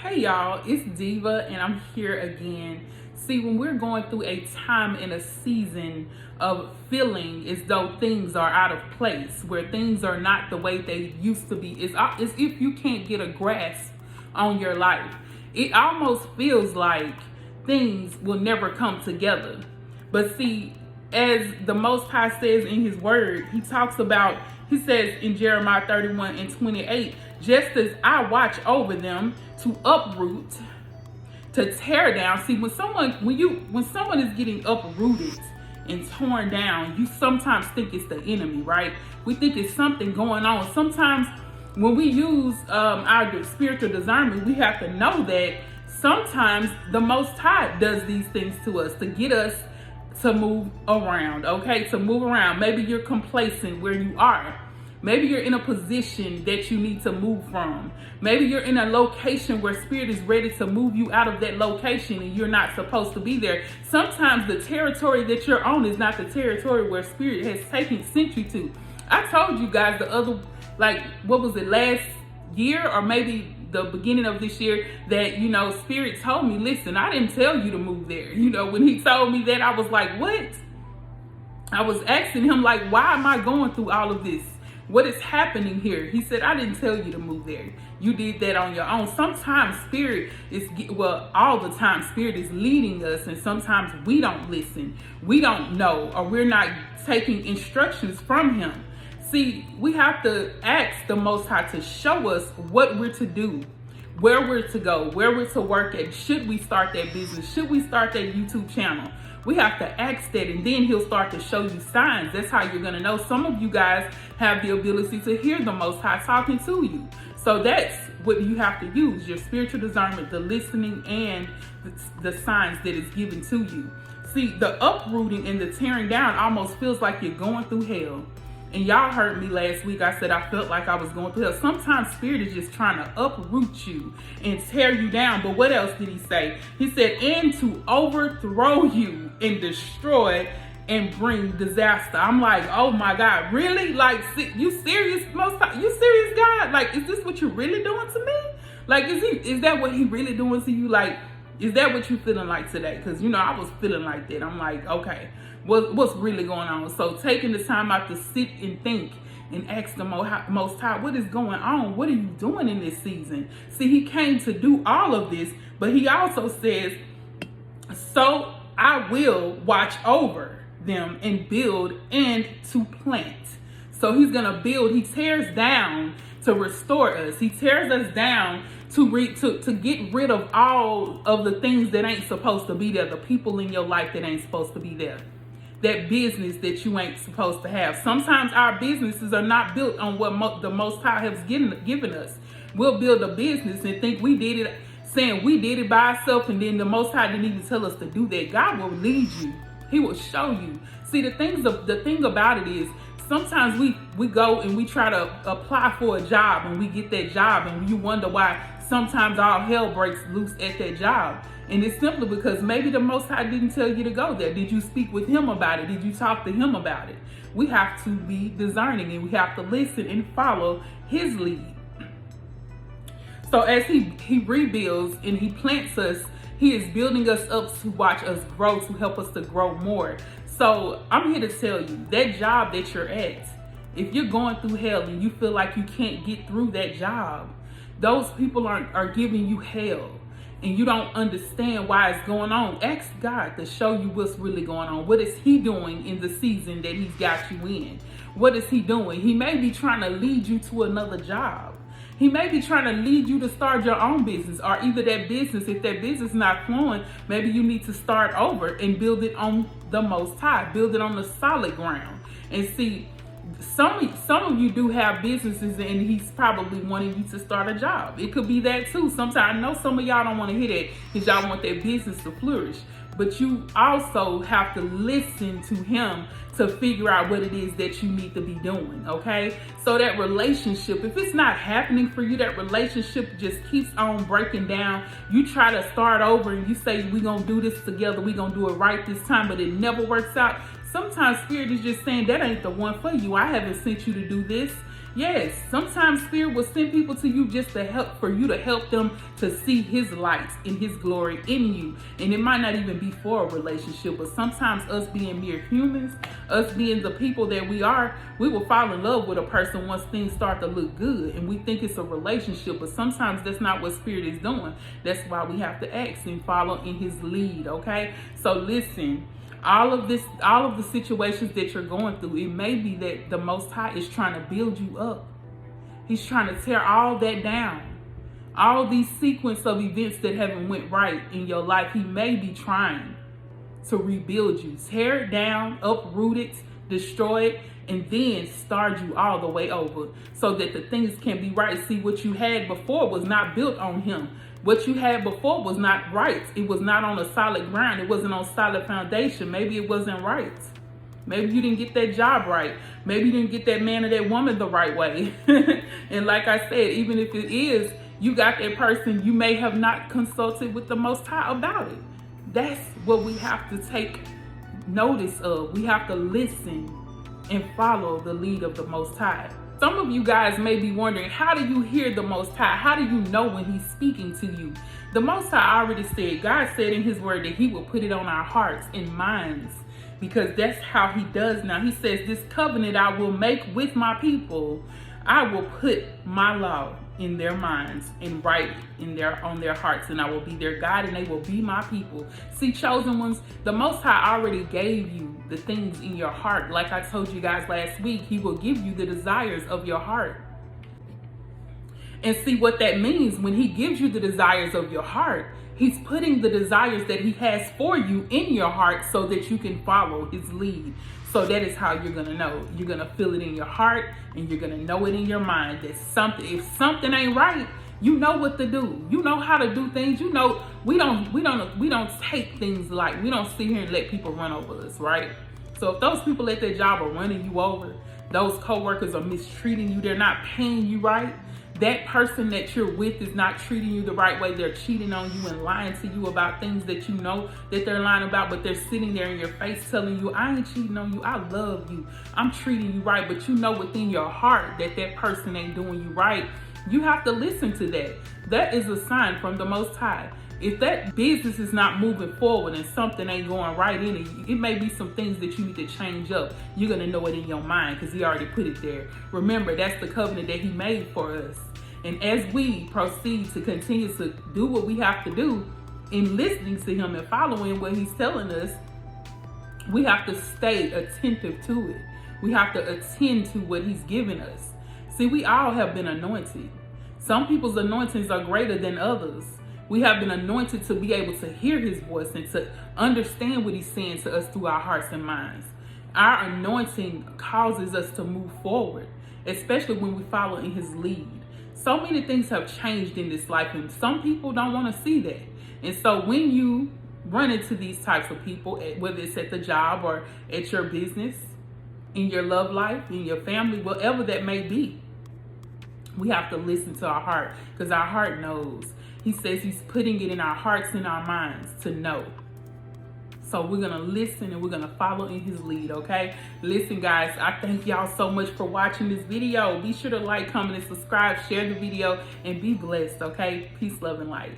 Hey y'all, it's Diva and I'm here again. See, when we're going through a time and a season of feeling as though things are out of place, where things are not the way they used to be, it's if you can't get a grasp on your life. It almost feels like things will never come together. But see, as the Most High says in His Word, He says in Jeremiah 31:28, just as I watch over them to uproot, to tear down. See, when someone is getting uprooted and torn down, you sometimes think it's the enemy, right? We think it's something going on. Sometimes when we use our spiritual discernment, we have to know that sometimes the Most High does these things to us to get us to move around, okay? To move around. Maybe you're complacent where you are. Maybe you're in a position that you need to move from. Maybe you're in a location where Spirit is ready to move you out of that location and you're not supposed to be there. Sometimes the territory that you're on is not the territory where Spirit has sent you to. I told you guys last year or maybe the beginning of this year that, Spirit told me, listen, I didn't tell you to move there. When He told me that, I was like, what? I was asking Him, like, why am I going through all of this? What is happening here? He said, I didn't tell you to move there. You did that on your own. Sometimes all the time, Spirit is leading us, and sometimes we don't listen. We don't know, or we're not taking instructions from Him. See, we have to ask the Most High to show us what we're to do, where we're to go, where we're to work at. Should we start that business? Should we start that YouTube channel? We have to ask that, and then He'll start to show you signs. That's how you're going to know. Some of you guys have the ability to hear the Most High talking to you. So that's what you have to use, your spiritual discernment, the listening, and the signs that is given to you. See, the uprooting and the tearing down almost feels like you're going through hell. And y'all heard me last week. I said I felt like I was going through hell. Sometimes Spirit is just trying to uproot you and tear you down. But what else did He say? He said, and to overthrow you and destroy and bring disaster. I'm like, oh my God, really? Like, you serious, You serious, God? Like, is this what you're really doing to me? Like, is that what He really doing to you? Like, is that what you feeling like today? Because, I was feeling like that. I'm like, okay, what's really going on? So taking the time out to sit and think and ask the Most High, what is going on? What are you doing in this season? See, He came to do all of this, but He also says, so I will watch over them and build and to plant. So He's going to build. He tears down to restore us. He tears us down to get rid of all of the things that ain't supposed to be there, the people in your life that ain't supposed to be there, that business that you ain't supposed to have. Sometimes our businesses are not built on what the Most High has given us. We'll build a business and think we did it, saying we did it by ourselves, and then the Most High didn't even tell us to do that. God will lead you. He will show you. See, the thing about it is, sometimes we go and we try to apply for a job and we get that job, and you wonder why sometimes all hell breaks loose at that job. And it's simply because maybe the Most High didn't tell you to go there. Did you speak with Him about it? Did you talk to Him about it? We have to be discerning, and we have to listen and follow His lead. So as He rebuilds and He plants us, He is building us up to watch us grow, to help us to grow more. So I'm here to tell you, that job that you're at, if you're going through hell and you feel like you can't get through that job, those people are giving you hell, and you don't understand why it's going on. Ask God to show you what's really going on. What is He doing in the season that He's got you in? What is He doing? He may be trying to lead you to another job. He may be trying to lead you to start your own business, or either that business, if that business is not flowing, maybe you need to start over and build it on the Most High, build it on the solid ground. And see, some of you do have businesses, and He's probably wanting you to start a job. It could be that too. Sometimes I know some of y'all don't want to hear that because y'all want that business to flourish. But you also have to listen to Him to figure out what it is that you need to be doing, okay? So that relationship, if it's not happening for you, that relationship just keeps on breaking down. You try to start over and you say, we're going to do this together, we're going to do it right this time, but it never works out. Sometimes Spirit is just saying, that ain't the one for you. I haven't sent you to do this. Yes, sometimes Spirit will send people to you just to help, for you to help them to see His light and His glory in you. And it might not even be for a relationship, but sometimes us being mere humans, us being the people that we are, we will fall in love with a person once things start to look good and we think it's a relationship, but sometimes that's not what Spirit is doing. That's why we have to ask and follow in His lead, okay? So listen, all of the situations that you're going through, it may be that the Most High is trying to build you up. He's trying to tear all that down. All these sequence of events that haven't went right in your life, He may be trying to rebuild you. Tear it down, uproot it, destroy it, and then start you all the way over so that the things can be right. See, what you had before was not built on Him. What you had before was not right. It was not on a solid ground. It wasn't on solid foundation. Maybe it wasn't right. Maybe you didn't get that job right. Maybe you didn't get that man or that woman the right way. And like I said, even if it is, you got that person, you may have not consulted with the Most High about it. That's what we have to take notice of. We have to listen and follow the lead of the Most High. Some of you guys may be wondering, how do you hear the Most High? How do you know when He's speaking to you? The Most High already said, God said in His word that He will put it on our hearts and minds, because that's how He does now. He says, this covenant I will make with my people. I will put my law in their minds and write it on their hearts, and I will be their God and they will be my people. See, chosen ones, the Most High already gave you the things in your heart. Like I told you guys last week, He will give you the desires of your heart. And see what that means. When He gives you the desires of your heart, He's putting the desires that He has for you in your heart so that you can follow His lead. So that is how you're going to know. You're going to feel it in your heart and you're going to know it in your mind that if something ain't right, you know what to do. You know how to do things. You know, we don't take things like, we don't sit here and let people run over us, right? So if those people at their job are running you over, those coworkers are mistreating you, they're not paying you right, that person that you're with is not treating you the right way, they're cheating on you and lying to you about things that you know that they're lying about, but they're sitting there in your face telling you, I ain't cheating on you, I love you, I'm treating you right, but you know within your heart that that person ain't doing you right. You have to listen to that. That is a sign from the Most High. If that business is not moving forward and something ain't going right in it, it may be some things that you need to change up. You're going to know it in your mind because He already put it there. Remember, that's the covenant that He made for us. And as we proceed to continue to do what we have to do in listening to Him and following what He's telling us, we have to stay attentive to it. We have to attend to what He's given us. See, we all have been anointed. Some people's anointings are greater than others. We have been anointed to be able to hear His voice and to understand what He's saying to us through our hearts and minds. Our anointing causes us to move forward, especially when we follow in His lead. So many things have changed in this life, and some people don't want to see that. And so when you run into these types of people, whether it's at the job or at your business, in your love life, in your family, whatever that may be, we have to listen to our heart, because our heart knows. He says He's putting it in our hearts and our minds to know. So we're going to listen and we're going to follow in His lead, okay? Listen, guys, I thank y'all so much for watching this video. Be sure to like, comment, and subscribe, share the video, and be blessed, okay? Peace, love, and light.